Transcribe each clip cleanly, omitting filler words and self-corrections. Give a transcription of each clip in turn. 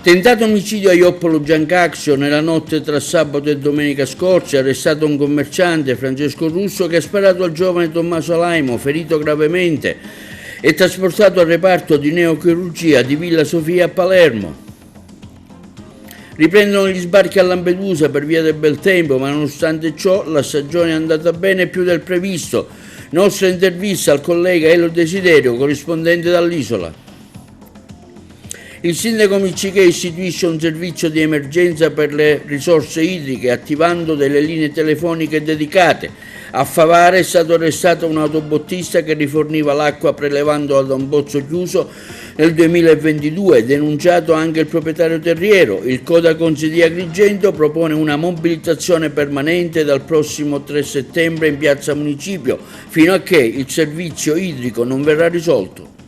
Tentato omicidio a Ioppolo Giancaccio nella notte tra sabato e domenica scorsa, è arrestato un commerciante, Francesco Russo, che ha sparato al giovane Tommaso Laimo, ferito gravemente, e trasportato al reparto di neochirurgia di Villa Sofia a Palermo. Riprendono gli sbarchi a Lampedusa per via del bel tempo, ma nonostante ciò la stagione è andata bene più del previsto. Nostra intervista al collega Elio Desiderio, corrispondente dall'isola. Il sindaco Miccichè istituisce un servizio di emergenza per le risorse idriche attivando delle linee telefoniche dedicate. A Favara è stato arrestato un autobottista che riforniva l'acqua prelevandola da un pozzo chiuso nel 2022, denunciato anche il proprietario terriero. Il Codacons di Agrigento propone una mobilitazione permanente dal prossimo 3 settembre in piazza Municipio fino a che il servizio idrico non verrà risolto.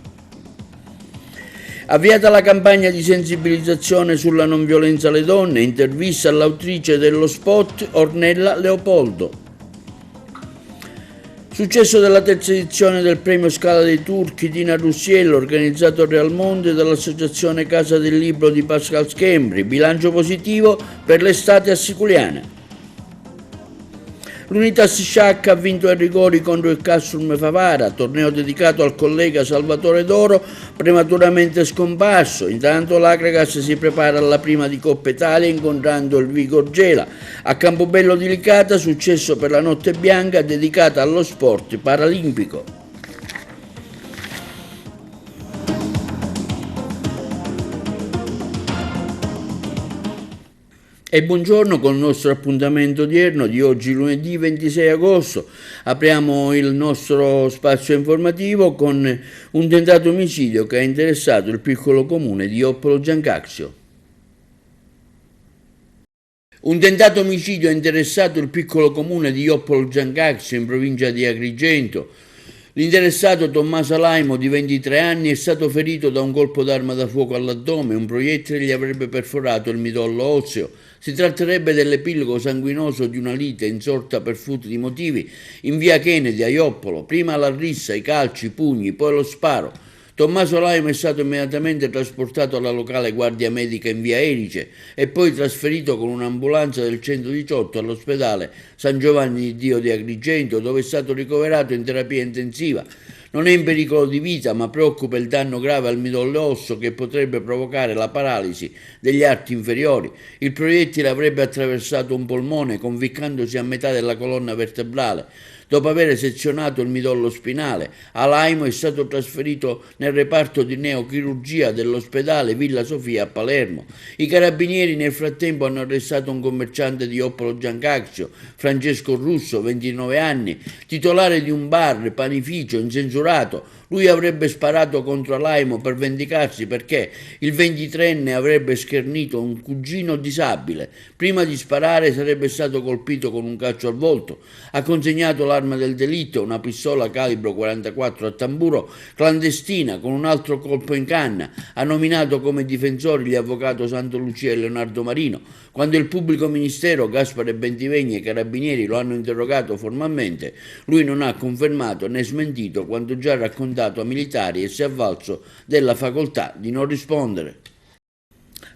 Avviata la campagna di sensibilizzazione sulla non violenza alle donne, intervista all'autrice dello spot Ornella Leopoldo. Successo della terza edizione del premio Scala dei Turchi Dina Russiello, organizzato a Realmonte dall'associazione Casa del Libro di Pascal Schembri, bilancio positivo per l'estate assiculiana. L'Unitas Sciacca ha vinto ai rigori contro il Castrum Favara, torneo dedicato al collega Salvatore Doro, prematuramente scomparso. Intanto l'Akragas si prepara alla prima di Coppa Italia incontrando il Vigor Gela. A Campobello di Licata, successo per la Notte Bianca dedicata allo sport paralimpico. E buongiorno con il nostro appuntamento odierno di oggi lunedì 26 agosto. Apriamo il nostro spazio informativo con un tentato omicidio che ha interessato il piccolo comune di Ioppolo Giancaccio. Un tentato omicidio ha interessato il piccolo comune di Ioppolo Giancaccio in provincia di Agrigento. L'interessato Tommaso Laimo, di 23 anni, è stato ferito da un colpo d'arma da fuoco all'addome. Un proiettile gli avrebbe perforato il midollo osseo. Si tratterebbe dell'epilogo sanguinoso di una lite insorta per futili motivi in via Kennedy a Ioppolo. Prima la rissa, i calci, i pugni, poi lo sparo. Tommaso Laimo è stato immediatamente trasportato alla locale guardia medica in via Erice e poi trasferito con un'ambulanza del 118 all'ospedale San Giovanni di Dio di Agrigento, dove è stato ricoverato in terapia intensiva. Non è in pericolo di vita, ma preoccupa il danno grave al midollo osseo che potrebbe provocare la paralisi degli arti inferiori. Il proiettile avrebbe attraversato un polmone, conficcandosi a metà della colonna vertebrale. Dopo aver sezionato il midollo spinale, a Laimo è stato trasferito nel reparto di neochirurgia dell'ospedale Villa Sofia a Palermo. I carabinieri nel frattempo hanno arrestato un commerciante di Ioppolo Giancaccio, Francesco Russo, 29 anni, titolare di un bar, panificio, incensurato. Lui avrebbe sparato contro Laimo per vendicarsi perché il 23enne avrebbe schernito un cugino disabile. Prima di sparare sarebbe stato colpito con un calcio al volto. Ha consegnato l'arma del delitto, una pistola calibro 44 a tamburo clandestina con un altro colpo in canna. Ha nominato come difensori gli avvocati Santo Lucia e Leonardo Marino. Quando il pubblico ministero Gaspare Bentivegni e i carabinieri lo hanno interrogato formalmente, lui non ha confermato né smentito quanto già raccontato a militari e si è avvalso della facoltà di non rispondere.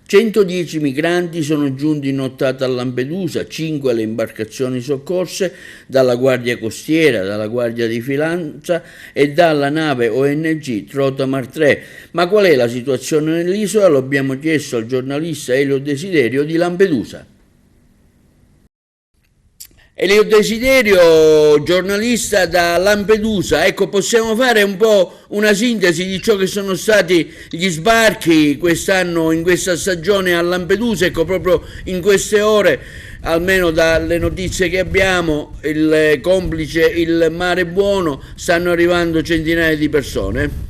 110 migranti sono giunti in nottata a Lampedusa, 5 le imbarcazioni soccorse dalla Guardia Costiera, dalla Guardia di Finanza e dalla nave ONG Trotamar 3. Ma qual è la situazione nell'isola? Lo abbiamo chiesto al giornalista Elio Desiderio di Lampedusa. Elio Desiderio, giornalista da Lampedusa, ecco, possiamo fare un po' una sintesi di ciò che sono stati gli sbarchi quest'anno, in questa stagione a Lampedusa, ecco, proprio in queste ore, almeno dalle notizie che abbiamo, il complice il Mare Buono, stanno arrivando centinaia di persone.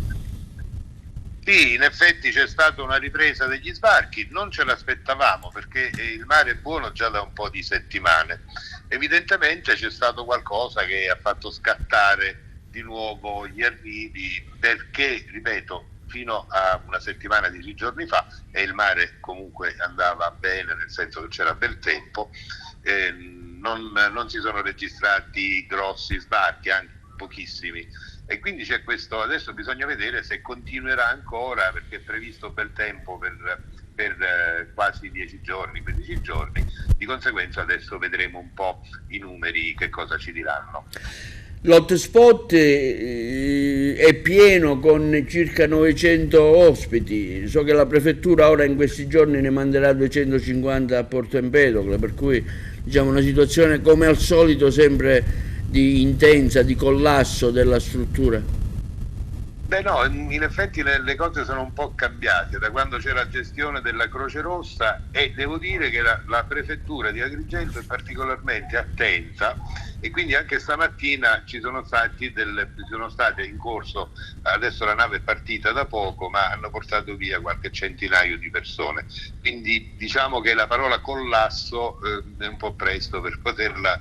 Sì, in effetti c'è stata una ripresa degli sbarchi, non ce l'aspettavamo perché il mare è buono già da un po' di settimane. Evidentemente c'è stato qualcosa che ha fatto scattare di nuovo gli arrivi perché, ripeto, fino a una settimana, 10 giorni fa, e il mare comunque andava bene, nel senso che c'era bel tempo, non si sono registrati grossi sbarchi, anche pochissimi. E quindi c'è questo, adesso bisogna vedere se continuerà ancora, perché è previsto bel tempo per per quasi 10 giorni, 15 giorni, di conseguenza adesso vedremo un po' i numeri che cosa ci diranno. L'hotspot è pieno con circa 900 ospiti, so che la prefettura ora in questi giorni ne manderà 250 a Porto Empedocle, per cui diciamo una situazione come al solito sempre di intensa, di collasso della struttura. Beh no, in effetti le cose sono un po' cambiate da quando c'è la gestione della Croce Rossa, e devo dire che la prefettura di Agrigento è particolarmente attenta, e quindi anche stamattina ci sono state in corso, adesso la nave è partita da poco, ma hanno portato via qualche centinaio di persone, quindi diciamo che la parola collasso è un po' presto per poterla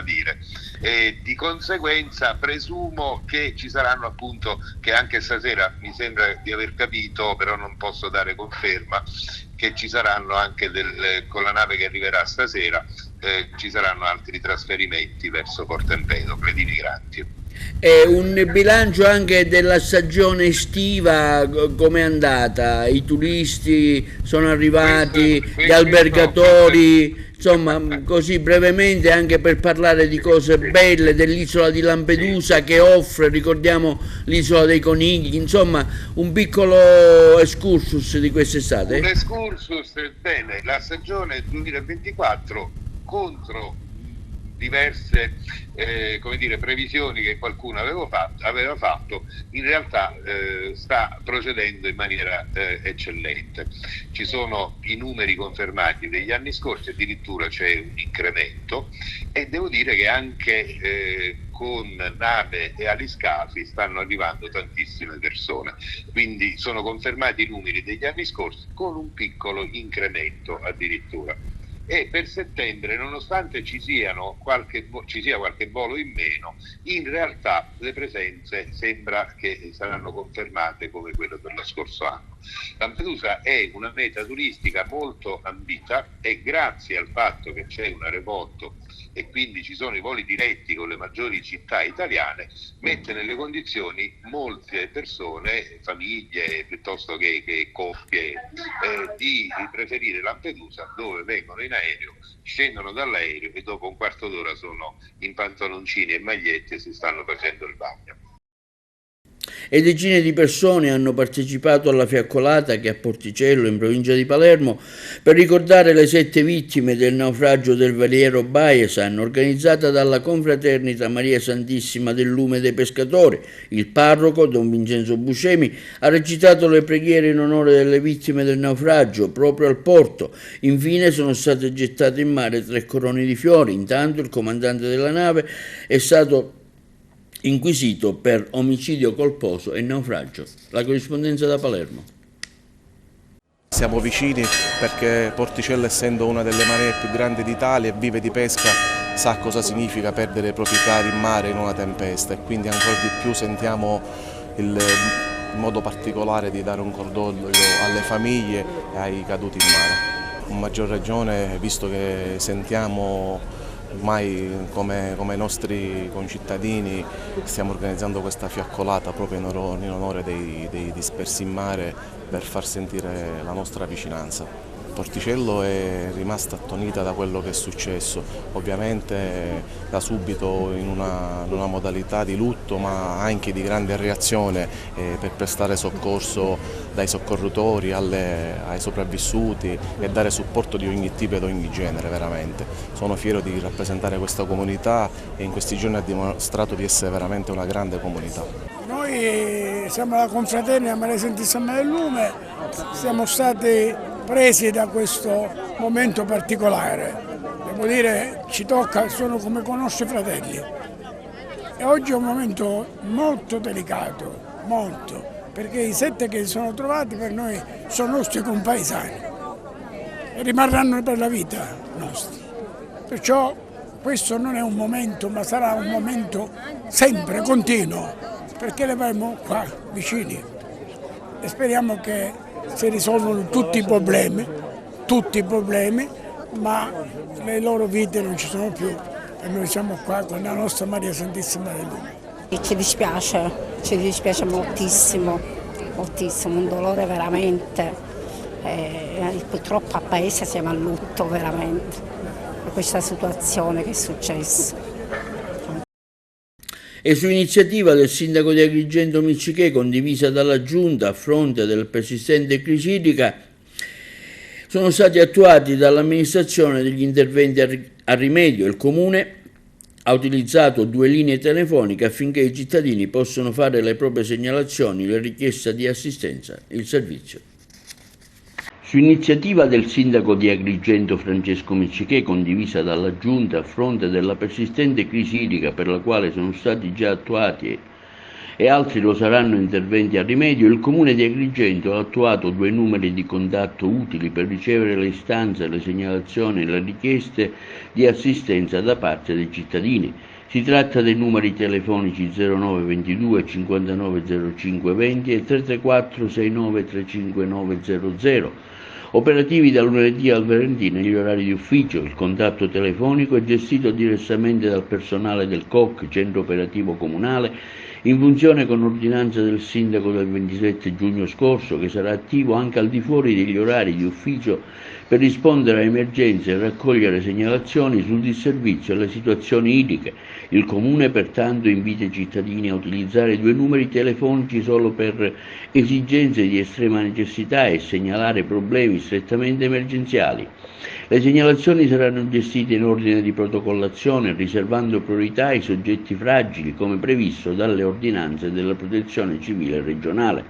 dire, e di conseguenza presumo che ci saranno, appunto, che anche stasera mi sembra di aver capito, però non posso dare conferma, che ci saranno anche con la nave che arriverà stasera, ci saranno altri trasferimenti verso Porto Empedocle di migranti. E un bilancio anche della stagione estiva, com'è andata? I turisti sono arrivati, gli albergatori, insomma, così brevemente, anche per parlare di cose belle dell'isola di Lampedusa che offre, ricordiamo l'isola dei conigli, insomma un piccolo excursus di quest'estate. Un excursus, bene, la stagione 2024 contro diverse previsioni che qualcuno aveva fatto, in realtà sta procedendo in maniera eccellente. Ci sono i numeri confermati degli anni scorsi, addirittura c'è un incremento, e devo dire che anche con nave e aliscafi stanno arrivando tantissime persone, quindi sono confermati i numeri degli anni scorsi con un piccolo incremento addirittura. E per settembre, nonostante ci sia qualche volo in meno, in realtà le presenze sembra che saranno confermate come quelle dello scorso anno. Lampedusa è una meta turistica molto ambita, e grazie al fatto che c'è un aeroporto e quindi ci sono i voli diretti con le maggiori città italiane, mette nelle condizioni molte persone, famiglie piuttosto che coppie, di preferire Lampedusa, dove vengono in aereo, scendono dall'aereo e dopo un quarto d'ora sono in pantaloncini e magliette e si stanno facendo il bagno. E decine di persone hanno partecipato alla fiaccolata che a Porticello, in provincia di Palermo, per ricordare le 7 vittime del naufragio del veliero Baesan, organizzata dalla Confraternita Maria Santissima del Lume dei Pescatori. Il parroco, Don Vincenzo Buscemi, ha recitato le preghiere in onore delle vittime del naufragio proprio al porto. Infine sono state gettate in mare 3 corone di fiori. Intanto il comandante della nave è stato inquisito per omicidio colposo e naufragio. La corrispondenza da Palermo. Siamo vicini perché Porticello, essendo una delle maree più grandi d'Italia e vive di pesca, sa cosa significa perdere i propri cari in mare in una tempesta, e quindi ancora di più sentiamo il modo particolare di dare un cordoglio alle famiglie e ai caduti in mare. Con maggior ragione, visto che sentiamo ormai come nostri concittadini, stiamo organizzando questa fiaccolata proprio in onore dei dispersi in mare, per far sentire la nostra vicinanza. Porticello è rimasta attonita da quello che è successo, ovviamente da subito in una modalità di lutto, ma anche di grande reazione per prestare soccorso dai soccorritori ai sopravvissuti e dare supporto di ogni tipo e di ogni genere, veramente. Sono fiero di rappresentare questa comunità, e in questi giorni ha dimostrato di essere veramente una grande comunità. Noi siamo la Confraternita Maria Santissima del Lume, siamo stati presi da questo momento particolare. Devo dire, ci tocca, sono come con nostri fratelli. E oggi è un momento molto delicato, molto, perché i 7 che si sono trovati per noi sono nostri compaesani e rimarranno per la vita nostri. Perciò questo non è un momento, ma sarà un momento sempre continuo, perché le avremo qua vicini e speriamo che si risolvono tutti i problemi, ma le loro vite non ci sono più, e noi siamo qua con la nostra Maria Santissima del Lume. Ci dispiace moltissimo, moltissimo, un dolore veramente Purtroppo a paese siamo a lutto veramente per questa situazione che è successa. E su iniziativa del sindaco di Agrigento Miccichè, condivisa dalla Giunta a fronte della persistente crisi idrica, sono stati attuati dall'amministrazione degli interventi a rimedio. Il Comune ha utilizzato 2 linee telefoniche affinché i cittadini possano fare le proprie segnalazioni, le richieste di assistenza e il servizio. Su iniziativa del sindaco di Agrigento Francesco Miccichè, condivisa dalla Giunta a fronte della persistente crisi idrica per la quale sono stati già attuati e altri lo saranno interventi a rimedio, il Comune di Agrigento ha attuato 2 numeri di contatto utili per ricevere le istanze, le segnalazioni e le richieste di assistenza da parte dei cittadini. Si tratta dei numeri telefonici 0922 59 05 20 e 334 69 35 900. Operativi da lunedì al venerdì negli orari di ufficio. Il contatto telefonico è gestito direttamente dal personale del COC, Centro Operativo Comunale, in funzione con ordinanza del sindaco del 27 giugno scorso, che sarà attivo anche al di fuori degli orari di ufficio per rispondere a emergenze e raccogliere segnalazioni sul disservizio e le situazioni idriche. Il Comune pertanto invita i cittadini a utilizzare 2 numeri telefonici solo per esigenze di estrema necessità e segnalare problemi strettamente emergenziali. Le segnalazioni saranno gestite in ordine di protocollazione, riservando priorità ai soggetti fragili, come previsto dalle ordinanze della Protezione Civile regionale.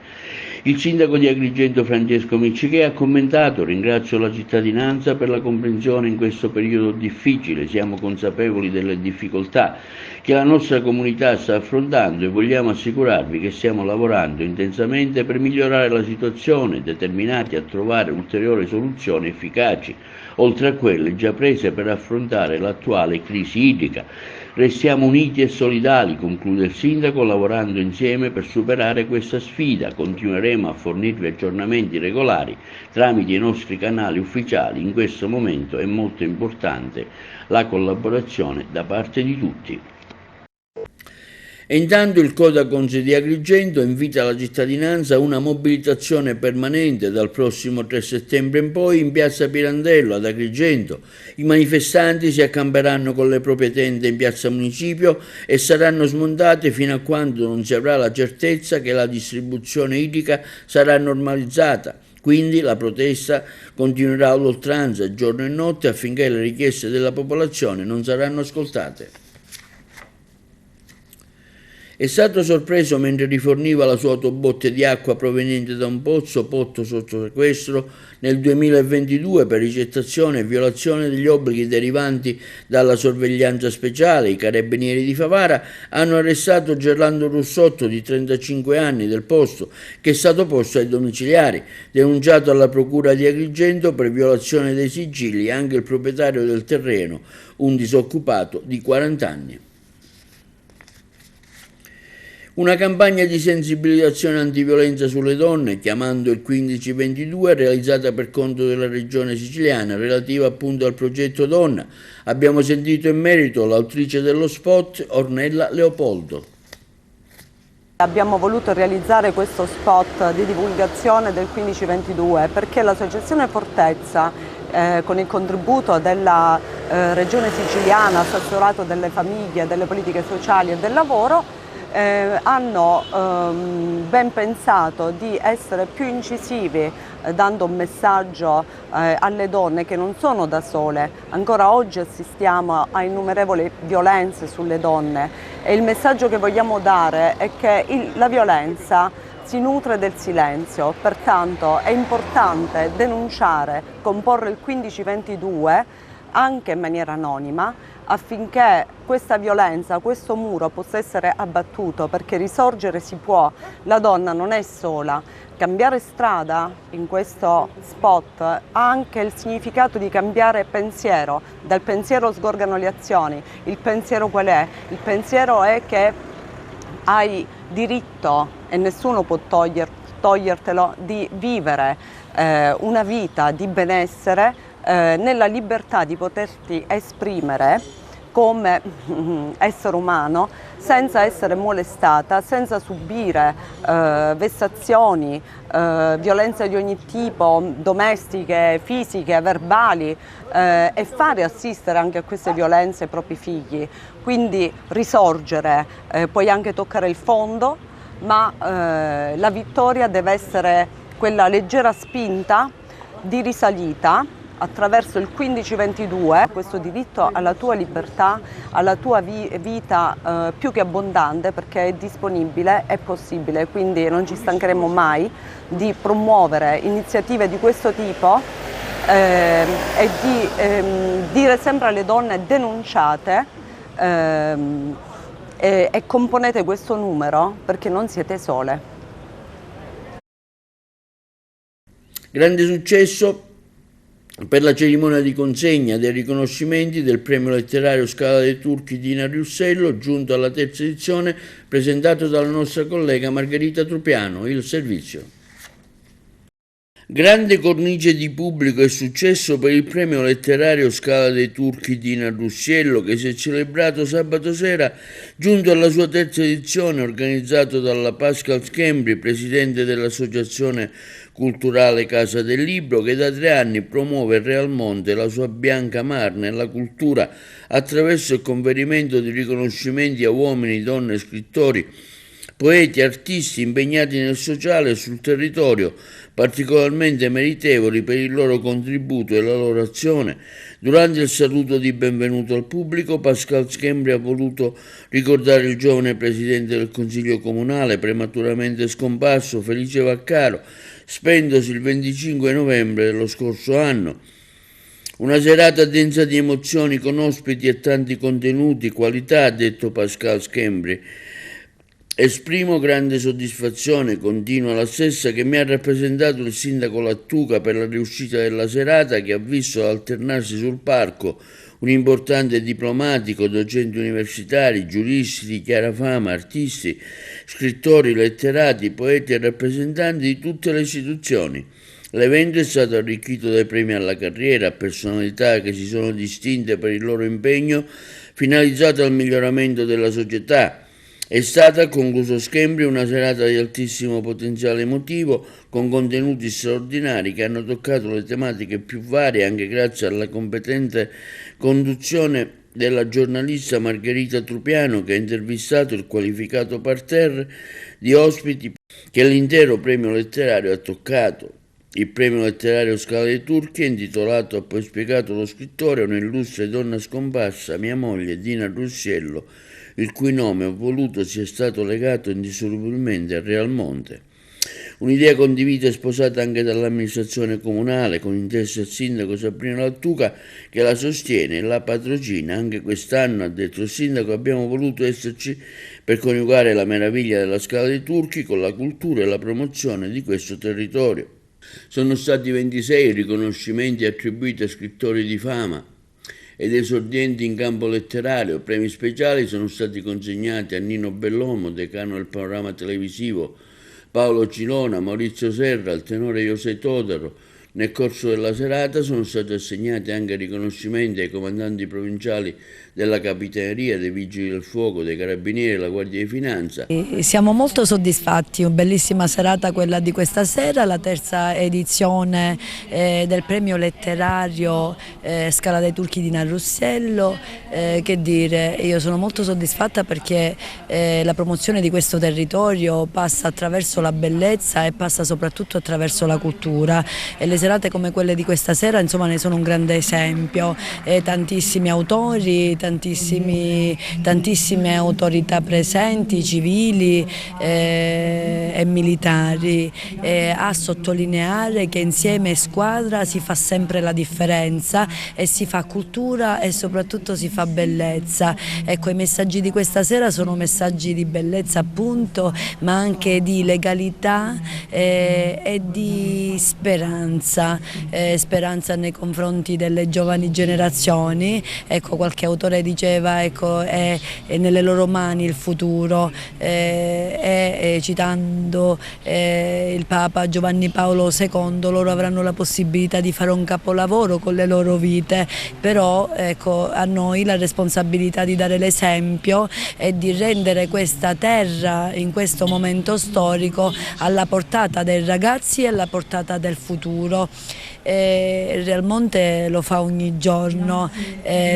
Il sindaco di Agrigento Francesco Miccichè ha commentato: ringrazio la cittadinanza per la comprensione in questo periodo difficile, siamo consapevoli delle difficoltà che la nostra comunità sta affrontando e vogliamo assicurarvi che stiamo lavorando intensamente per migliorare la situazione, determinati a trovare ulteriori soluzioni efficaci, oltre a quelle già prese per affrontare l'attuale crisi idrica. Restiamo uniti e solidali, conclude il sindaco, lavorando insieme per superare questa sfida. Continueremo a fornirvi aggiornamenti regolari tramite i nostri canali ufficiali. In questo momento è molto importante la collaborazione da parte di tutti. E intanto il Codacons di Agrigento invita la cittadinanza a una mobilitazione permanente dal prossimo 3 settembre in poi in piazza Pirandello ad Agrigento. I manifestanti si accamperanno con le proprie tende in piazza Municipio e saranno smontate fino a quando non si avrà la certezza che la distribuzione idrica sarà normalizzata. Quindi la protesta continuerà all'oltranza giorno e notte affinché le richieste della popolazione non saranno ascoltate. È stato sorpreso mentre riforniva la sua autobotte di acqua proveniente da un pozzo sotto sequestro nel 2022 per ricettazione e violazione degli obblighi derivanti dalla sorveglianza speciale. I carabinieri di Favara hanno arrestato Gerlando Russotto, di 35 anni, del posto, che è stato posto ai domiciliari. Denunciato alla procura di Agrigento per violazione dei sigilli anche il proprietario del terreno, un disoccupato di 40 anni. Una campagna di sensibilizzazione antiviolenza sulle donne, chiamando il 1522, realizzata per conto della regione siciliana, relativa appunto al progetto Donna. Abbiamo sentito in merito l'autrice dello spot, Ornella Leopoldo. Abbiamo voluto realizzare questo spot di divulgazione del 1522 perché l'associazione Fortezza, con il contributo della regione siciliana, assessorato delle famiglie, delle politiche sociali e del lavoro, hanno ben pensato di essere più incisivi, dando un messaggio alle donne che non sono da sole. Ancora oggi assistiamo a innumerevoli violenze sulle donne e il messaggio che vogliamo dare è che la violenza si nutre del silenzio, pertanto è importante denunciare, comporre il 1522 anche in maniera anonima, affinché questa violenza, questo muro possa essere abbattuto, perché risorgere si può, la donna non è sola. Cambiare strada in questo spot ha anche il significato di cambiare pensiero, dal pensiero sgorgano le azioni. Il pensiero qual è? Il pensiero è che hai diritto, e nessuno può togliertelo, di vivere una vita di benessere, nella libertà di poterti esprimere come essere umano, senza essere molestata, senza subire vessazioni, violenze di ogni tipo, domestiche, fisiche, verbali, e fare assistere anche a queste violenze i propri figli. Quindi risorgere, puoi anche toccare il fondo, ma la vittoria deve essere quella leggera spinta di risalita attraverso il 1522, questo diritto alla tua libertà, alla tua vita più che abbondante, perché è disponibile, è possibile, quindi non ci stancheremo mai di promuovere iniziative di questo tipo e di dire sempre alle donne: denunciate e componete questo numero, perché non siete sole. Grande successo per la cerimonia di consegna dei riconoscimenti del premio letterario Scala dei Turchi di Nina Russello, giunto alla terza edizione, presentato dalla nostra collega Margherita Trupiano. Il servizio. Grande cornice di pubblico e successo per il premio letterario Scala dei Turchi di Nina Russello, che si è celebrato sabato sera, giunto alla sua terza edizione, organizzato dalla Pascal Schembri, presidente dell'associazione culturale Casa del Libro, che da 3 anni promuove il Real Monte, la sua bianca mar nella cultura, attraverso il conferimento di riconoscimenti a uomini, donne, scrittori, poeti, artisti impegnati nel sociale e sul territorio, particolarmente meritevoli per il loro contributo e la loro azione. Durante il saluto di benvenuto al pubblico, Pascal Schembri ha voluto ricordare il giovane presidente del Consiglio Comunale, prematuramente scomparso, Felice Vaccaro, spentosi il 25 novembre dello scorso anno. Una serata densa di emozioni con ospiti e tanti contenuti, qualità, ha detto Pascal Schembri. Esprimo grande soddisfazione, continua la stessa, che mi ha rappresentato il sindaco Lattuca per la riuscita della serata, che ha visto alternarsi sul palco un importante diplomatico, docenti universitari, giuristi di chiara fama, artisti, scrittori, letterati, poeti e rappresentanti di tutte le istituzioni. L'evento è stato arricchito dai premi alla carriera a personalità che si sono distinte per il loro impegno finalizzato al miglioramento della società. È stata, concluso Schembri, una serata di altissimo potenziale emotivo, con contenuti straordinari che hanno toccato le tematiche più varie, anche grazie alla competente conduzione della giornalista Margherita Trupiano, che ha intervistato il qualificato parterre di ospiti che l'intero premio letterario ha toccato. Il premio letterario Scala dei Turchi è intitolato, ha poi spiegato lo scrittore, a un'illustre donna scomparsa, mia moglie Nina Russello, il cui nome ho voluto sia stato legato indissolubilmente al Real Monte. Un'idea condivisa e sposata anche dall'amministrazione comunale, con in testa il sindaco Sabrina Lattuca, che la sostiene e la patrocina. Anche quest'anno, ha detto il sindaco, abbiamo voluto esserci per coniugare la meraviglia della Scala dei Turchi con la cultura e la promozione di questo territorio. Sono stati 26 riconoscimenti attribuiti a scrittori di fama ed esordienti in campo letterario. Premi speciali sono stati consegnati a Nino Bellomo, decano del panorama televisivo, Paolo Cilona, Maurizio Serra, il tenore José Todaro. Nel corso della serata sono stati assegnati anche riconoscimenti ai comandanti provinciali della Capitaneria, dei Vigili del Fuoco, dei Carabinieri e della Guardia di Finanza. Siamo molto soddisfatti, una bellissima serata quella di questa sera, la terza edizione del premio letterario Scala dei Turchi di Nina Russello. Che dire, io sono molto soddisfatta perché la promozione di questo territorio passa attraverso la bellezza e passa soprattutto attraverso la cultura, e le serate come quelle di questa sera insomma ne sono un grande esempio. Tantissimi autori, tantissime autorità presenti, civili e militari, a sottolineare che insieme squadra si fa sempre la differenza e si fa cultura e soprattutto si fa bellezza. Ecco, i messaggi di questa sera sono messaggi di bellezza appunto, ma anche di legalità e di speranza. speranza, speranza nei confronti delle giovani generazioni. Ecco, qualche autore diceva, ecco, è nelle loro mani il futuro, citando il Papa Giovanni Paolo II, loro avranno la possibilità di fare un capolavoro con le loro vite, però ecco, a noi la responsabilità di dare l'esempio e di rendere questa terra in questo momento storico alla portata dei ragazzi e alla portata del futuro. Real Monte lo fa ogni giorno,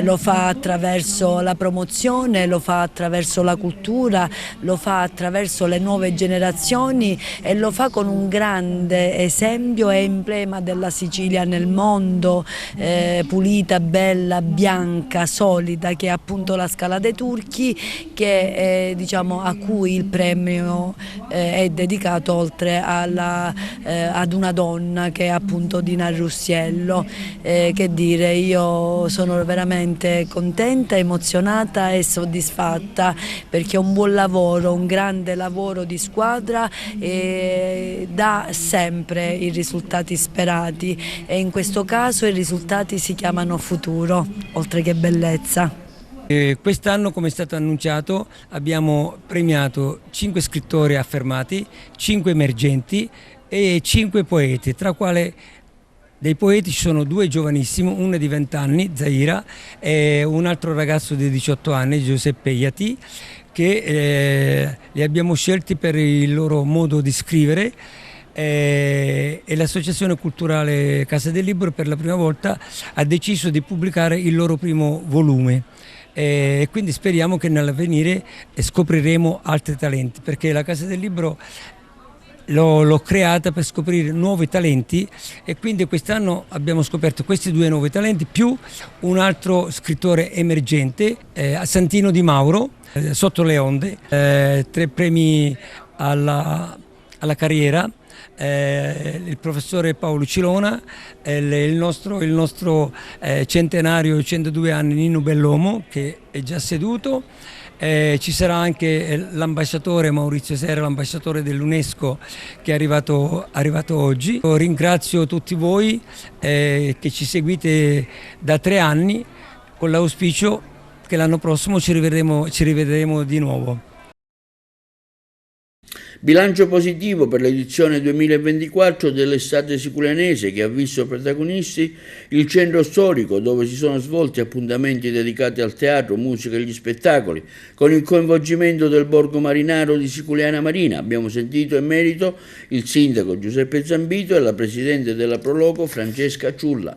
lo fa attraverso la promozione, lo fa attraverso la cultura, lo fa attraverso le nuove generazioni e lo fa con un grande esempio e emblema della Sicilia nel mondo, pulita, bella, bianca, solida, che è appunto la Scala dei Turchi, che diciamo, a cui il premio è dedicato, oltre ad una donna che è appunto Dina Russiello. Che dire, io sono veramente contenta, emozionata e soddisfatta, perché è un buon lavoro, un grande lavoro di squadra, e dà sempre i risultati sperati, e in questo caso i risultati si chiamano futuro, oltre che bellezza. Quest'anno, come è stato annunciato, abbiamo premiato 5 scrittori affermati, 5 emergenti e 5 poeti, tra quali dei poeti ci sono 2 giovanissimi, uno di 20 anni, Zaira, e un altro ragazzo di 18 anni, Giuseppe Iati, che li abbiamo scelti per il loro modo di scrivere, e l'Associazione Culturale Casa del Libro per la prima volta ha deciso di pubblicare il loro primo volume. E quindi speriamo che nell'avvenire scopriremo altri talenti, perché la Casa del Libro l'ho creata per scoprire nuovi talenti, e quindi quest'anno abbiamo scoperto questi 2 nuovi talenti più un altro scrittore emergente, Santino Di Mauro, Sotto le onde, 3 premi alla carriera, il professore Paolo Cilona, il nostro centenario 102 anni Nino Bellomo, che è già seduto. Ci sarà anche l'ambasciatore Maurizio Serra, l'ambasciatore dell'UNESCO, che è arrivato oggi. Io ringrazio tutti voi che ci seguite da 3 anni, con l'auspicio che l'anno prossimo ci rivedremo di nuovo. Bilancio positivo per l'edizione 2024 dell'Estate Siculianese, che ha visto protagonisti il centro storico, dove si sono svolti appuntamenti dedicati al teatro, musica e gli spettacoli, con il coinvolgimento del Borgo Marinaro di Siculiana Marina. Abbiamo sentito in merito il sindaco Giuseppe Zambito e la presidente della Proloco Francesca Ciulla.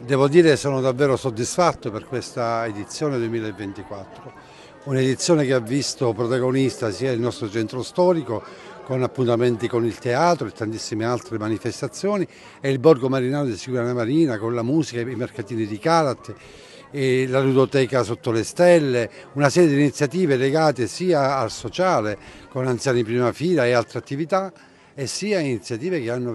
Devo dire, sono davvero soddisfatto per questa edizione 2024. Un'edizione che ha visto protagonista sia il nostro centro storico, con appuntamenti con il teatro e tantissime altre manifestazioni, e il Borgo Marinaro di Siculiana Marina con la musica, i mercatini di Carat, e la ludoteca Sotto le Stelle, una serie di iniziative legate sia al sociale, con anziani in prima fila e altre attività, e sia iniziative che hanno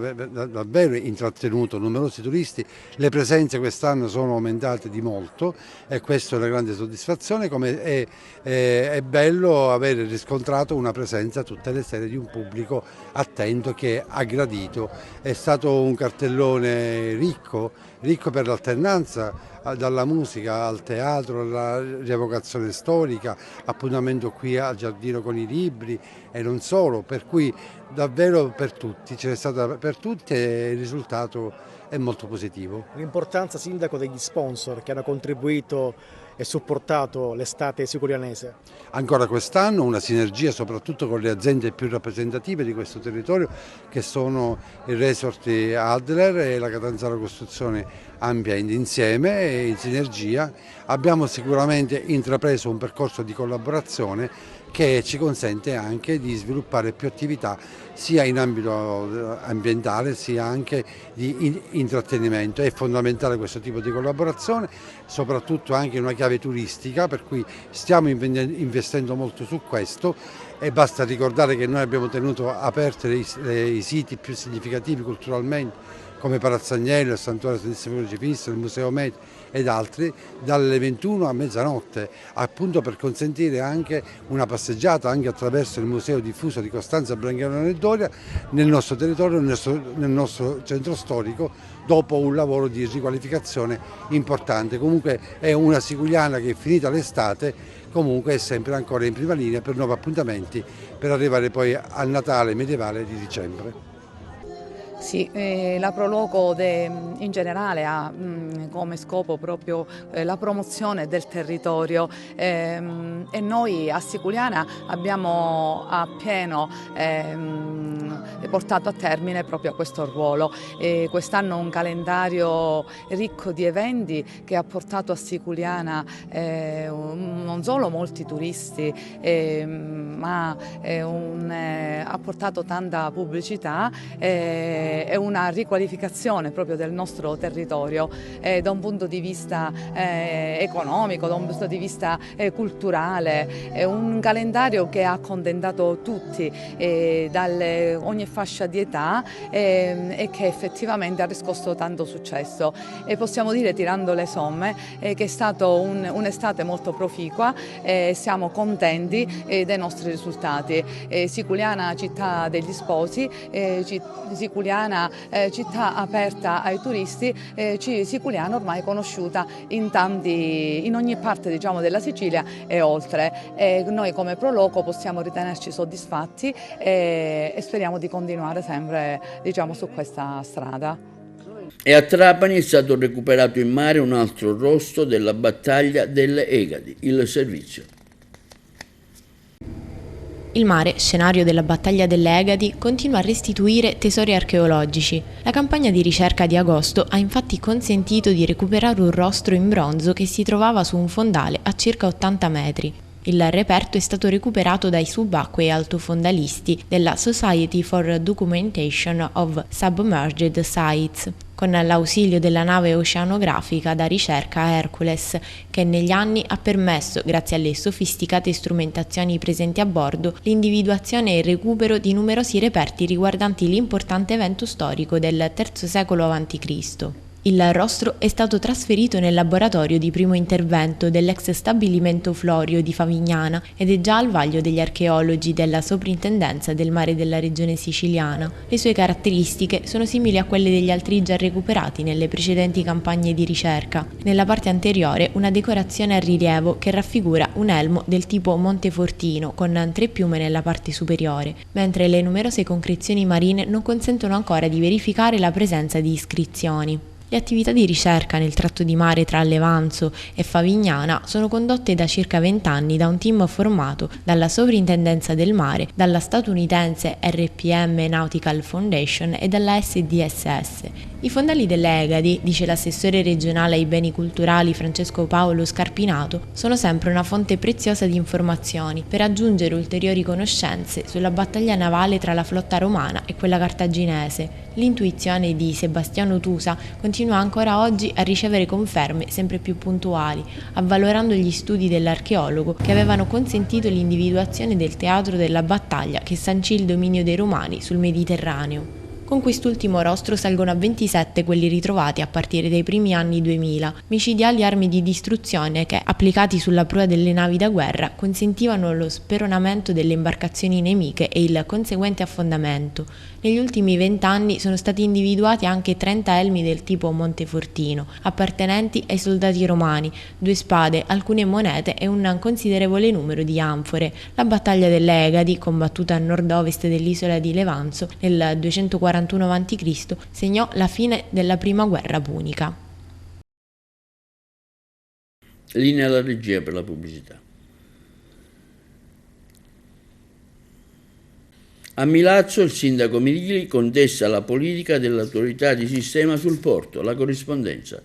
davvero intrattenuto numerosi turisti. Le presenze quest'anno sono aumentate di molto, e questa è una grande soddisfazione, come è bello aver riscontrato una presenza tutte le sere di un pubblico attento che ha gradito. È stato un cartellone ricco per l'alternanza, dalla musica al teatro, alla rievocazione storica, appuntamento qui al Giardino con i libri e non solo, per cui davvero per tutti, ce n'è stata per tutti, e il risultato è molto positivo. L'importanza, sindaco, degli sponsor che hanno contribuito e supportato l'estate siculianese. Ancora quest'anno una sinergia soprattutto con le aziende più rappresentative di questo territorio, che sono il Resort Adler e la Catanzaro Costruzione Ampia insieme, e in sinergia abbiamo sicuramente intrapreso un percorso di collaborazione che ci consente anche di sviluppare più attività sia in ambito ambientale sia anche di intrattenimento. È fondamentale questo tipo di collaborazione, soprattutto anche in una chiave turistica, per cui stiamo investendo molto su questo, e basta ricordare che noi abbiamo tenuto aperte i siti più significativi culturalmente come Palazzagnello, il Santuario Santissimo Crocifisso, il Museo Meti ed altri, dalle 21 a mezzanotte, appunto per consentire anche una passeggiata anche attraverso il Museo diffuso di Costanza, Branchiano e Doria nel nostro territorio, nel nostro centro storico, dopo un lavoro di riqualificazione importante. Comunque è una Siculiana che, finita l'estate, comunque è sempre ancora in prima linea per nuovi appuntamenti, per arrivare poi al Natale medievale di dicembre. Sì, la Proloco in generale ha come scopo proprio la promozione del territorio e noi a Siculiana abbiamo appieno portato a termine proprio questo ruolo. Quest'anno un calendario ricco di eventi che ha portato a Siculiana non solo molti turisti ma ha portato tanta pubblicità e una riqualificazione proprio del nostro territorio da un punto di vista economico, da un punto di vista culturale. È un calendario che ha accontentato tutti, ogni fascia di età e che effettivamente ha riscosso tanto successo. E possiamo dire, tirando le somme, che è stato un'estate molto proficua e siamo contenti dei nostri risultati. Siculiana città degli sposi, Siculiana città aperta ai turisti, Siculiana ormai conosciuta in ogni parte, diciamo, della Sicilia e oltre. Noi come Proloco possiamo ritenerci soddisfatti e speriamo di continuare sempre, diciamo, su questa strada. E a Trapani è stato recuperato in mare un altro rostro della battaglia delle Egadi, il servizio. Il mare, scenario della battaglia delle Egadi, continua a restituire tesori archeologici. La campagna di ricerca di agosto ha infatti consentito di recuperare un rostro in bronzo che si trovava su un fondale a circa 80 metri. Il reperto è stato recuperato dai subacquei altofondalisti della Society for Documentation of Submerged Sites, con l'ausilio della nave oceanografica da ricerca Hercules, che negli anni ha permesso, grazie alle sofisticate strumentazioni presenti a bordo, l'individuazione e il recupero di numerosi reperti riguardanti l'importante evento storico del III secolo a.C. Il rostro è stato trasferito nel laboratorio di primo intervento dell'ex stabilimento Florio di Favignana ed è già al vaglio degli archeologi della Soprintendenza del Mare della regione siciliana. Le sue caratteristiche sono simili a quelle degli altri già recuperati nelle precedenti campagne di ricerca. Nella parte anteriore una decorazione a rilievo che raffigura un elmo del tipo Montefortino con 3 piume nella parte superiore, mentre le numerose concrezioni marine non consentono ancora di verificare la presenza di iscrizioni. Le attività di ricerca nel tratto di mare tra Levanzo e Favignana sono condotte da circa 20 anni da un team formato dalla Sovrintendenza del Mare, dalla statunitense RPM Nautical Foundation e dalla SDSS. I fondali delle Egadi, dice l'assessore regionale ai beni culturali Francesco Paolo Scarpinato, sono sempre una fonte preziosa di informazioni per aggiungere ulteriori conoscenze sulla battaglia navale tra la flotta romana e quella cartaginese. L'intuizione di Sebastiano Tusa continua ancora oggi a ricevere conferme sempre più puntuali, avvalorando gli studi dell'archeologo che avevano consentito l'individuazione del teatro della battaglia che sancì il dominio dei Romani sul Mediterraneo. Con quest'ultimo rostro salgono a 27 quelli ritrovati a partire dai primi anni 2000, micidiali armi di distruzione che, applicati sulla prua delle navi da guerra, consentivano lo speronamento delle imbarcazioni nemiche e il conseguente affondamento. Negli ultimi 20 anni sono stati individuati anche 30 elmi del tipo Montefortino, appartenenti ai soldati romani, 2 spade, alcune monete e un considerevole numero di anfore. La battaglia delle Egadi, combattuta a nord-ovest dell'isola di Levanzo nel 241 a.C., segnò la fine della prima guerra punica. Linea alla regia per la pubblicità. A Milazzo il sindaco Mirilli contesta la politica dell'autorità di sistema sul porto. La corrispondenza.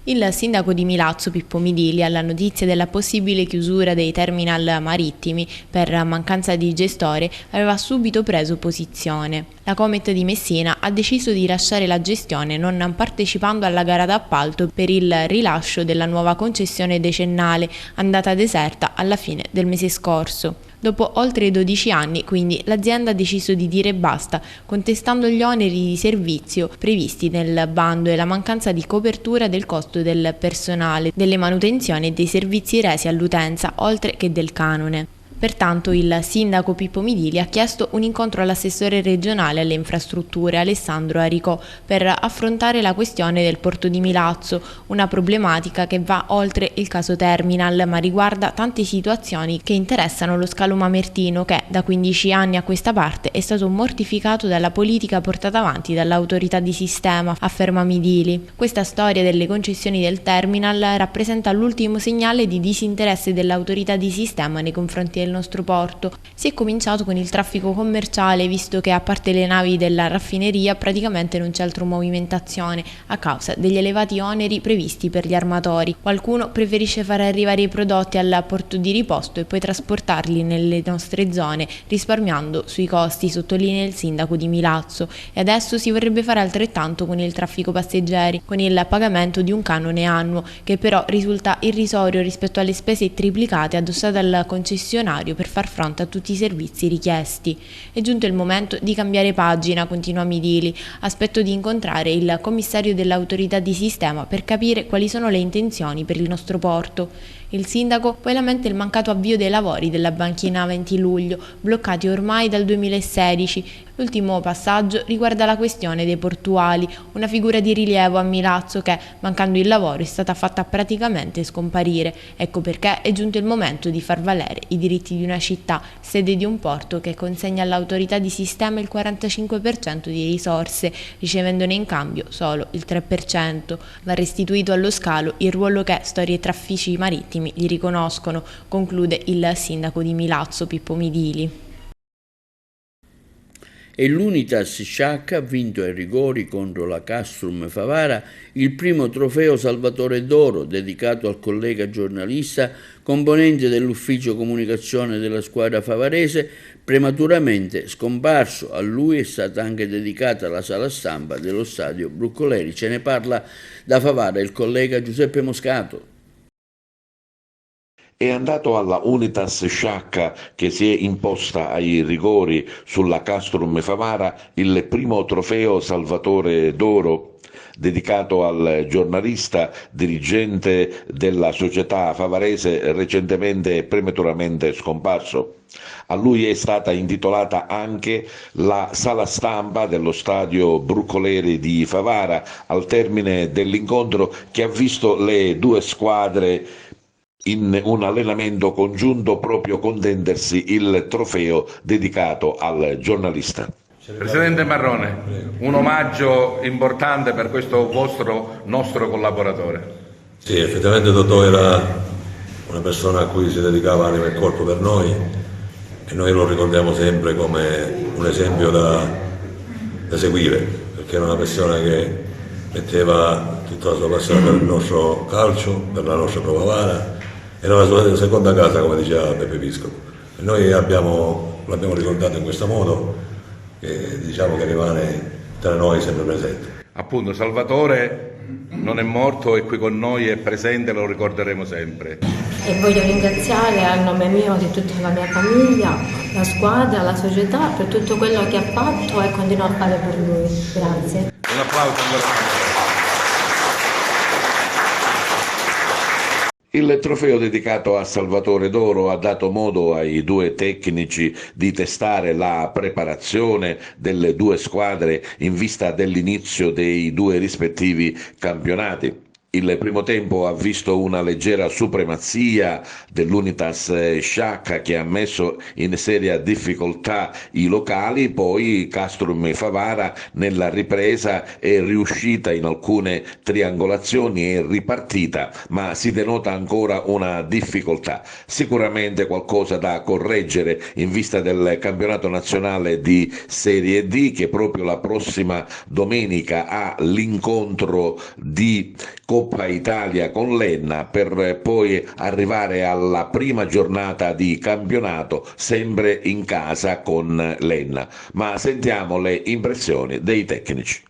Il sindaco di Milazzo, Pippo Midilli, alla notizia della possibile chiusura dei terminal marittimi per mancanza di gestore, aveva subito preso posizione. La Comet di Messina ha deciso di lasciare la gestione non partecipando alla gara d'appalto per il rilascio della nuova concessione decennale, andata deserta alla fine del mese scorso. Dopo oltre 12 anni, quindi, l'azienda ha deciso di dire basta, contestando gli oneri di servizio previsti nel bando e la mancanza di copertura del costo del personale, delle manutenzioni e dei servizi resi all'utenza, oltre che del canone. Pertanto il sindaco Pippo Midili ha chiesto un incontro all'assessore regionale alle infrastrutture Alessandro Aricò per affrontare la questione del porto di Milazzo, una problematica che va oltre il caso Terminal ma riguarda tante situazioni che interessano lo scalo mamertino che da 15 anni a questa parte è stato mortificato dalla politica portata avanti dall'autorità di sistema, afferma Midili. Questa storia delle concessioni del Terminal rappresenta l'ultimo segnale di disinteresse dell'autorità di sistema nei confronti del nostro porto. Si è cominciato con il traffico commerciale, visto che a parte le navi della raffineria praticamente non c'è altra movimentazione a causa degli elevati oneri previsti per gli armatori. Qualcuno preferisce far arrivare i prodotti al porto di riposto e poi trasportarli nelle nostre zone, risparmiando sui costi, sottolinea il sindaco di Milazzo. E adesso si vorrebbe fare altrettanto con il traffico passeggeri, con il pagamento di un canone annuo, che però risulta irrisorio rispetto alle spese triplicate addossate al concessionario per far fronte a tutti i servizi richiesti. È giunto il momento di cambiare pagina, continua Midili. Aspetto di incontrare il commissario dell'autorità di sistema per capire quali sono le intenzioni per il nostro porto. Il sindaco poi lamenta il mancato avvio dei lavori della banchina 20 luglio, bloccati ormai dal 2016. L'ultimo passaggio riguarda la questione dei portuali, una figura di rilievo a Milazzo che, mancando il lavoro, è stata fatta praticamente scomparire. Ecco perché è giunto il momento di far valere i diritti di una città, sede di un porto che consegna all'autorità di sistema il 45% di risorse, ricevendone in cambio solo il 3%. Va restituito allo scalo il ruolo che storie e traffici marittimi gli riconoscono, conclude il sindaco di Milazzo Pippo Midili. E l'Unitas Sciacca ha vinto ai rigori contro la Castrum Favara il primo trofeo Salvatore d'Oro dedicato al collega giornalista, componente dell'ufficio comunicazione della squadra favarese, prematuramente scomparso. A lui è stata anche dedicata la sala stampa dello stadio Bruccoleri. Ce ne parla da Favara il collega Giuseppe Moscato. È andato alla Unitas Sciacca, che si è imposta ai rigori sulla Castrum Favara, il primo trofeo Salvatore d'Oro dedicato al giornalista, dirigente della società favarese recentemente e prematuramente scomparso. A lui è stata intitolata anche la sala stampa dello stadio Bruccoleri di Favara, al termine dell'incontro che ha visto le due squadre in un allenamento congiunto proprio contendersi il trofeo dedicato al giornalista. Presidente Marrone, un omaggio importante per questo nostro collaboratore. Sì, effettivamente Totò era una persona a cui si dedicava anima e corpo per noi e noi lo ricordiamo sempre come un esempio da seguire, perché era una persona che metteva tutta la sua passione per il nostro calcio, per la nostra Pro Favara. Era la sua seconda casa, come diceva Peppe Piscopo. E noi l'abbiamo ricordato in questo modo, che diciamo che rimane tra noi sempre presente. Appunto, Salvatore non è morto, è qui con noi, è presente, lo ricorderemo sempre. E voglio ringraziare a nome mio di tutta la mia famiglia, la squadra, la società, per tutto quello che ha fatto e continua a fare per lui. Grazie. Un applauso ancora. Il trofeo dedicato a Salvatore d'Oro ha dato modo ai due tecnici di testare la preparazione delle due squadre in vista dell'inizio dei due rispettivi campionati. Il primo tempo ha visto una leggera supremazia dell'Unitas Sciacca che ha messo in seria difficoltà i locali, poi Castrum Favara nella ripresa è riuscita in alcune triangolazioni e ripartita, ma si denota ancora una difficoltà. Sicuramente qualcosa da correggere in vista del campionato nazionale di Serie D, che proprio la prossima domenica ha l'incontro di Coppa Italia con l'Enna, per poi arrivare alla prima giornata di campionato sempre in casa con l'Enna. Ma sentiamo le impressioni dei tecnici.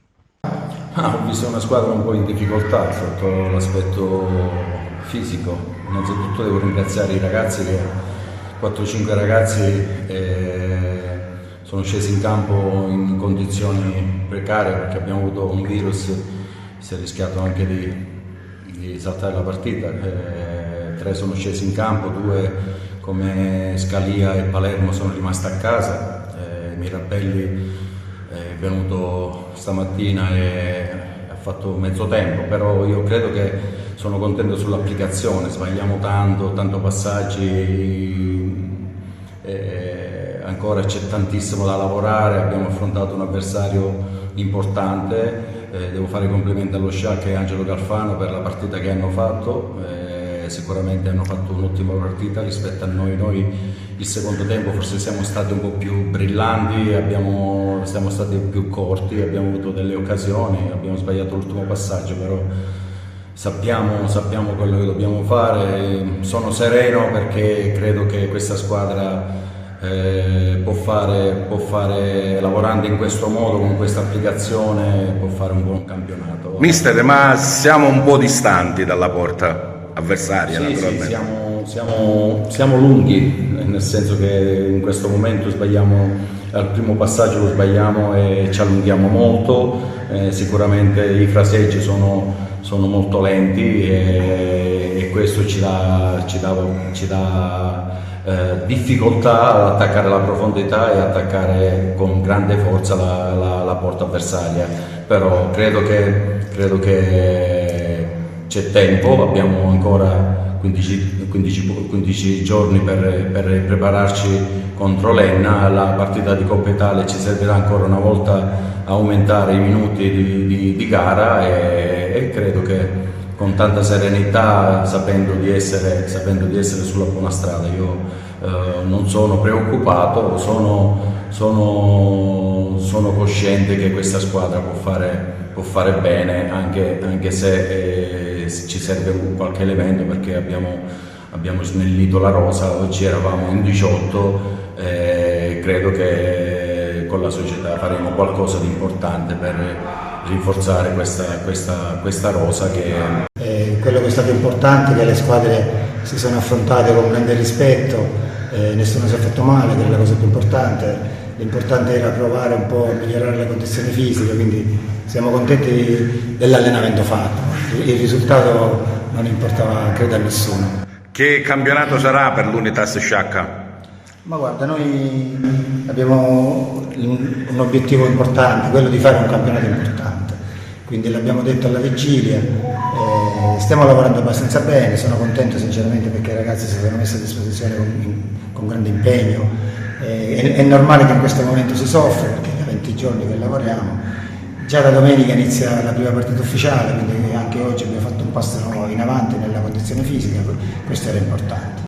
Ho visto una squadra un po' in difficoltà sotto l'aspetto fisico. Innanzitutto devo ringraziare i ragazzi che 4-5 ragazzi sono scesi in campo in condizioni precarie perché abbiamo avuto un virus, si è rischiato anche di saltare la partita. 3 sono scesi in campo, 2 come Scalia e Palermo sono rimasti a casa, Mirabelli è venuto stamattina e ha fatto mezzo tempo, però io credo che sono contento sull'applicazione, sbagliamo tanto passaggi, ancora c'è tantissimo da lavorare, abbiamo affrontato un avversario importante, devo fare i complimenti allo Sciacca e Angelo Galfano per la partita che hanno fatto, sicuramente hanno fatto un'ottima partita rispetto a noi il secondo tempo forse siamo stati un po' più brillanti, siamo stati più corti, abbiamo avuto delle occasioni, abbiamo sbagliato l'ultimo passaggio, però sappiamo quello che dobbiamo fare, sono sereno perché credo che questa squadra può fare, lavorando in questo modo, con questa applicazione, può fare un buon campionato. Mister, ma siamo un po' distanti dalla porta avversaria, sì, naturalmente. Sì, siamo lunghi, nel senso che in questo momento sbagliamo, al primo passaggio lo sbagliamo e ci allunghiamo molto, sicuramente i fraseggi sono molto lenti e questo ci dà difficoltà ad attaccare la profondità e attaccare con grande forza la porta avversaria, però credo che c'è tempo, abbiamo ancora 15 giorni per prepararci contro l'Enna, la partita di Coppa Italia ci servirà ancora una volta a aumentare i minuti di gara e credo che con tanta serenità, sapendo di essere sulla buona strada, io non sono preoccupato, sono cosciente che questa squadra può fare bene, anche se ci serve qualche elemento, perché abbiamo snellito la rosa, oggi eravamo in 18, credo che con la società faremo qualcosa di importante per rinforzare questa rosa. Quello che è stato importante è che le squadre si sono affrontate con grande rispetto, nessuno si è fatto male, che è la cosa più importante. L'importante era provare un po' a migliorare le condizioni fisiche, quindi siamo contenti dell'allenamento fatto. Il risultato non importava, credo, a nessuno. Che campionato sarà per l'Unitas Sciacca? Ma guarda, noi abbiamo un obiettivo importante, quello di fare un campionato importante, quindi l'abbiamo detto alla vigilia, stiamo lavorando abbastanza bene, sono contento sinceramente perché i ragazzi si sono messi a disposizione con grande impegno. È normale che in questo momento si soffre perché da 20 giorni che lavoriamo, già da domenica inizia la prima partita ufficiale, quindi anche oggi abbiamo fatto un passo in avanti nella condizione fisica, questo era importante.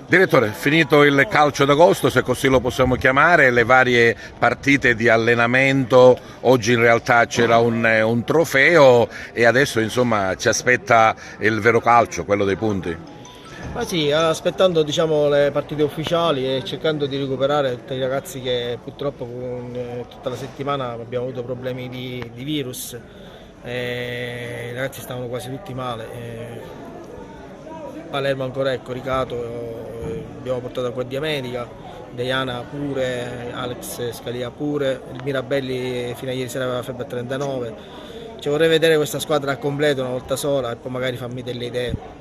Direttore, finito il calcio d'agosto, se così lo possiamo chiamare, le varie partite di allenamento, oggi in realtà c'era un trofeo e adesso insomma ci aspetta il vero calcio, quello dei punti. Ma sì, aspettando le partite ufficiali e cercando di recuperare tutti i ragazzi che purtroppo tutta la settimana abbiamo avuto problemi di virus, i ragazzi stavano quasi tutti male, Palermo ancora è coricato, abbiamo portato qua di America, Deiana pure, Alex Scalia pure, il Mirabelli fino a ieri sera aveva febbre a 39, vorrei vedere questa squadra a completo una volta sola e poi magari farmi delle idee.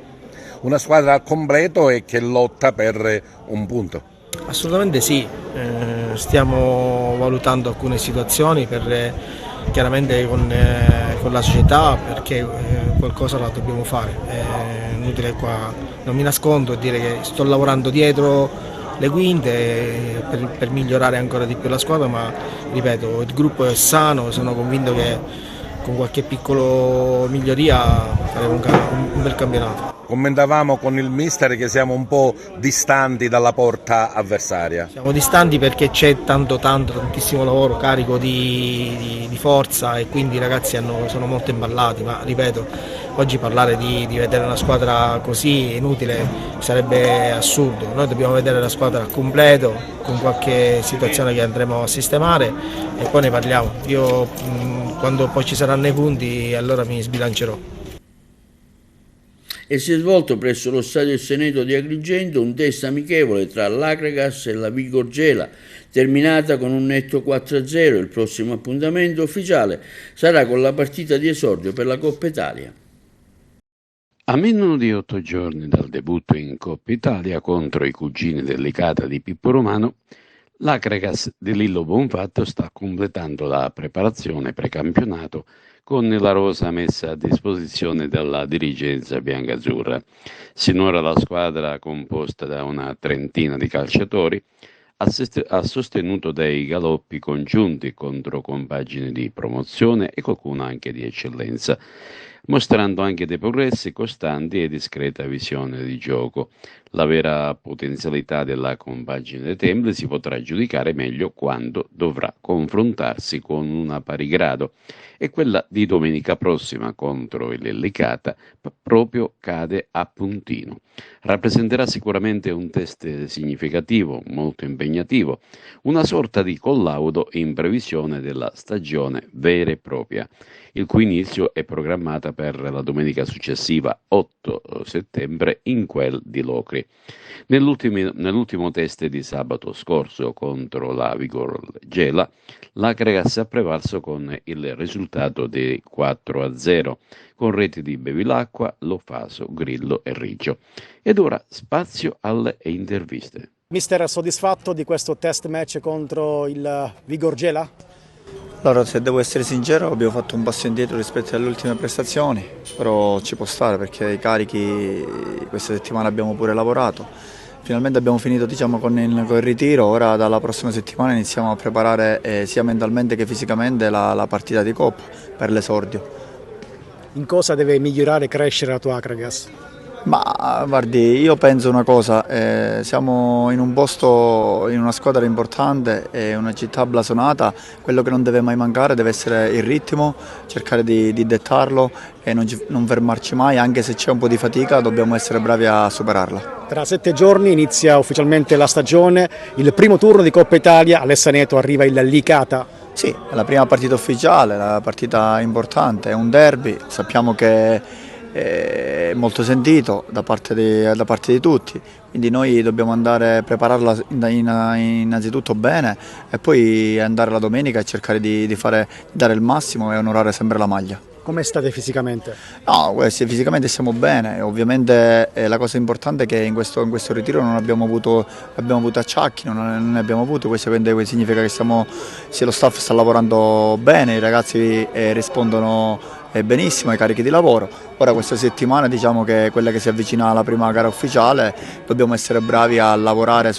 Una squadra al completo e che lotta per un punto? Assolutamente sì, stiamo valutando alcune situazioni chiaramente con la società, perché qualcosa la dobbiamo fare. È inutile qua, non mi nascondo e dire che sto lavorando dietro le quinte per migliorare ancora di più la squadra, ma ripeto, il gruppo è sano, sono convinto che con qualche piccolo miglioria faremo un bel campionato. Commentavamo con il mister che siamo un po' distanti dalla porta avversaria. Siamo distanti perché c'è tantissimo lavoro, carico di forza, e quindi i ragazzi sono molto imballati, ma ripeto, oggi parlare di vedere una squadra così è inutile, sarebbe assurdo. Noi dobbiamo vedere la squadra al completo, con qualche situazione che andremo a sistemare e poi ne parliamo. Io quando poi ci saranno i punti allora mi sbilancerò. e si è svolto presso lo Stadio Seneto di Agrigento un test amichevole tra l'Akragas e la Vigor Gela, terminata con un netto 4-0. Il prossimo appuntamento ufficiale sarà con la partita di esordio per la Coppa Italia. A meno di 8 giorni dal debutto in Coppa Italia contro i cugini del Licata di Pippo Romano, l'Akragas di Lillo Bonfatto sta completando la preparazione precampionato con la rosa messa a disposizione dalla dirigenza biancazzurra. Sinora la squadra, composta da una trentina di calciatori, ha sostenuto dei galoppi congiunti contro compagini di promozione e qualcuno anche di eccellenza, mostrando anche dei progressi costanti e discreta visione di gioco. La vera potenzialità della compagine dei Templi si potrà giudicare meglio quando dovrà confrontarsi con una pari grado, e quella di domenica prossima contro il Licata proprio cade a puntino. Rappresenterà sicuramente un test significativo, molto impegnativo, una sorta di collaudo in previsione della stagione vera e propria, il cui inizio è programmata per la domenica successiva, 8 settembre, in quel di Locri. Nell'ultimo test di sabato scorso contro la Vigor Gela, l'Akragas ha prevalso con il risultato di 4-0, con reti di Bevilacqua, Lofaso, Grillo e Riggio. Ed ora spazio alle interviste. Mister, soddisfatto di questo test match contro il Vigor Gela? Allora, se devo essere sincero, abbiamo fatto un passo indietro rispetto alle ultime prestazioni, però ci può stare perché i carichi questa settimana abbiamo pure lavorato. Finalmente abbiamo finito, diciamo, con il ritiro, ora dalla prossima settimana iniziamo a preparare sia mentalmente che fisicamente la partita di Coppa per l'esordio. In cosa deve migliorare e crescere la tua Akragas? Ma guardi, io penso una cosa, siamo in un posto, in una squadra importante, una città blasonata, quello che non deve mai mancare deve essere il ritmo, cercare di dettarlo e non fermarci mai, anche se c'è un po' di fatica dobbiamo essere bravi a superarla. Tra 7 giorni inizia ufficialmente la stagione, il primo turno di Coppa Italia, all'Essaneto arriva il Licata. Sì, è la prima partita ufficiale, la partita importante, è un derby, sappiamo che è molto sentito da parte di tutti, quindi noi dobbiamo andare a prepararla innanzitutto bene e poi andare la domenica e cercare di dare il massimo e onorare sempre la maglia. Come state fisicamente? No, fisicamente stiamo bene, ovviamente la cosa importante è che in questo ritiro non abbiamo avuto acciacchi, non ne abbiamo avuto, questo significa che lo staff sta lavorando bene, i ragazzi rispondono benissimo ai carichi di lavoro. Ora questa settimana, diciamo che è quella che si avvicina alla prima gara ufficiale, dobbiamo essere bravi a lavorare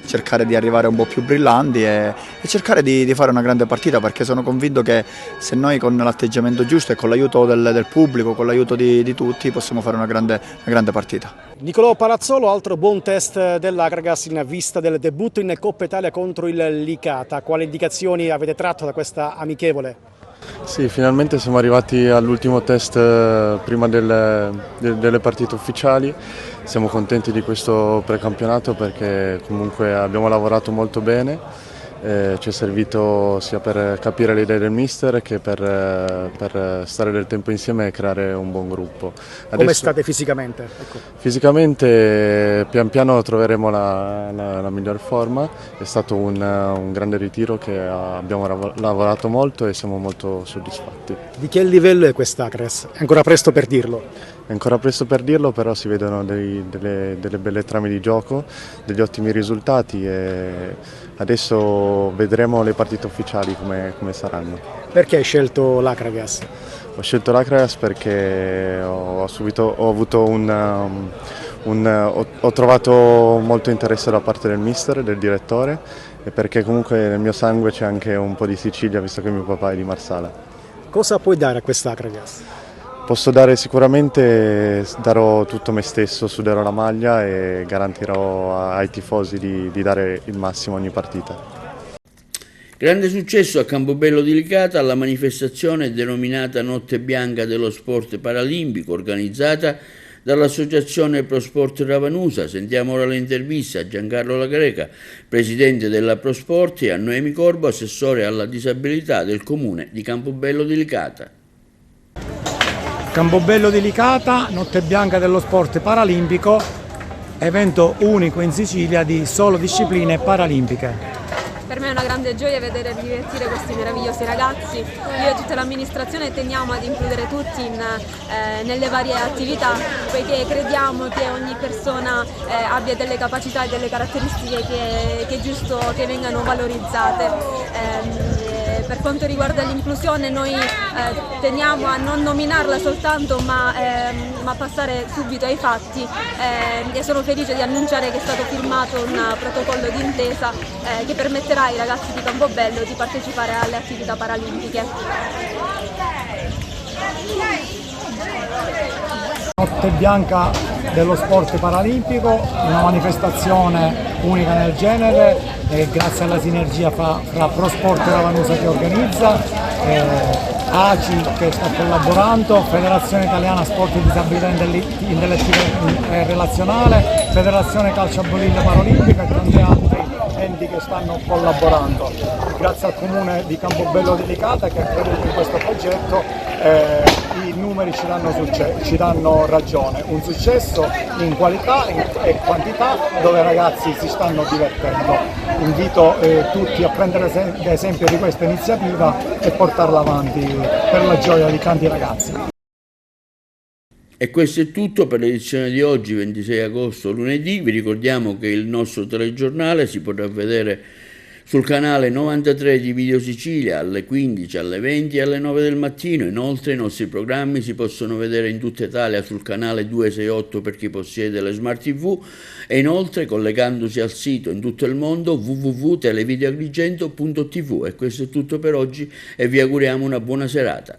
cercare di arrivare un po' più brillanti e cercare di fare una grande partita, perché sono convinto che se noi con l'atteggiamento giusto e con l'aiuto del pubblico, con l'aiuto di tutti, possiamo fare una grande partita. Nicolò Palazzolo, altro buon test dell'Akragas in vista del debutto in Coppa Italia contro il Licata. Quali indicazioni avete tratto da questa amichevole? Sì, finalmente siamo arrivati all'ultimo test prima delle partite ufficiali. Siamo contenti di questo precampionato perché comunque abbiamo lavorato molto bene. Ci è servito sia per capire le idee del mister che per stare del tempo insieme e creare un buon gruppo. Come state fisicamente? Ecco. Fisicamente pian piano troveremo la miglior forma, è stato un grande ritiro che abbiamo lavorato molto e siamo molto soddisfatti. Di che livello è quest'Akragas? È ancora presto per dirlo? È ancora presto per dirlo, però si vedono delle belle trame di gioco, degli ottimi risultati e adesso vedremo le partite ufficiali come saranno. Perché hai scelto l'Akragas? Ho scelto l'Akragas perché ho trovato molto interesse da parte del mister, del direttore, e perché comunque nel mio sangue c'è anche un po' di Sicilia, visto che mio papà è di Marsala. Cosa puoi dare a quest'Akragas? Posso dare sicuramente, darò tutto me stesso, suderò la maglia e garantirò ai tifosi di dare il massimo ogni partita. Grande successo a Campobello di Licata alla manifestazione denominata Notte Bianca dello Sport Paralimpico, organizzata dall'Associazione Prosport Ravanusa. Sentiamo ora l'intervista a Giancarlo La Greca, presidente della Prosport, e a Noemi Corbo, assessore alla disabilità del Comune di Campobello di Licata. Campobello di Licata, Notte Bianca dello Sport Paralimpico, evento unico in Sicilia di solo discipline paralimpiche. Per me è una grande gioia vedere divertire questi meravigliosi ragazzi. Io e tutta l'amministrazione teniamo ad includere tutti nelle varie attività, poiché crediamo che ogni persona abbia delle capacità e delle caratteristiche che è giusto che vengano valorizzate. Per quanto riguarda l'inclusione noi teniamo a non nominarla soltanto ma passare subito ai fatti e sono felice di annunciare che è stato firmato un protocollo d'intesa che permetterà ai ragazzi di Campobello di partecipare alle attività paralimpiche. Notte Bianca dello Sport Paralimpico, una manifestazione unica nel genere, grazie alla sinergia fra ProSport e Lavanusa che organizza, ACI che sta collaborando, Federazione Italiana Sport di Disabilità Intellettiva e Relazionale, Federazione Calcio a Boliglia Paralimpica e tanti altri enti che stanno collaborando. Grazie al Comune di Campobello di Licata che ha creduto in questo progetto, i numeri ci danno ragione, un successo in qualità e quantità dove i ragazzi si stanno divertendo. Invito tutti a prendere esempio di questa iniziativa e portarla avanti per la gioia di tanti ragazzi. E questo è tutto per l'edizione di oggi, 26 agosto, lunedì. Vi ricordiamo che il nostro telegiornale si potrà vedere sul canale 93 di Video Sicilia alle 15, alle 20 e alle 9 del mattino. Inoltre i nostri programmi si possono vedere in tutta Italia sul canale 268 per chi possiede le Smart TV e inoltre collegandosi al sito in tutto il mondo www.televideoagrigento.tv. E questo è tutto per oggi e vi auguriamo una buona serata.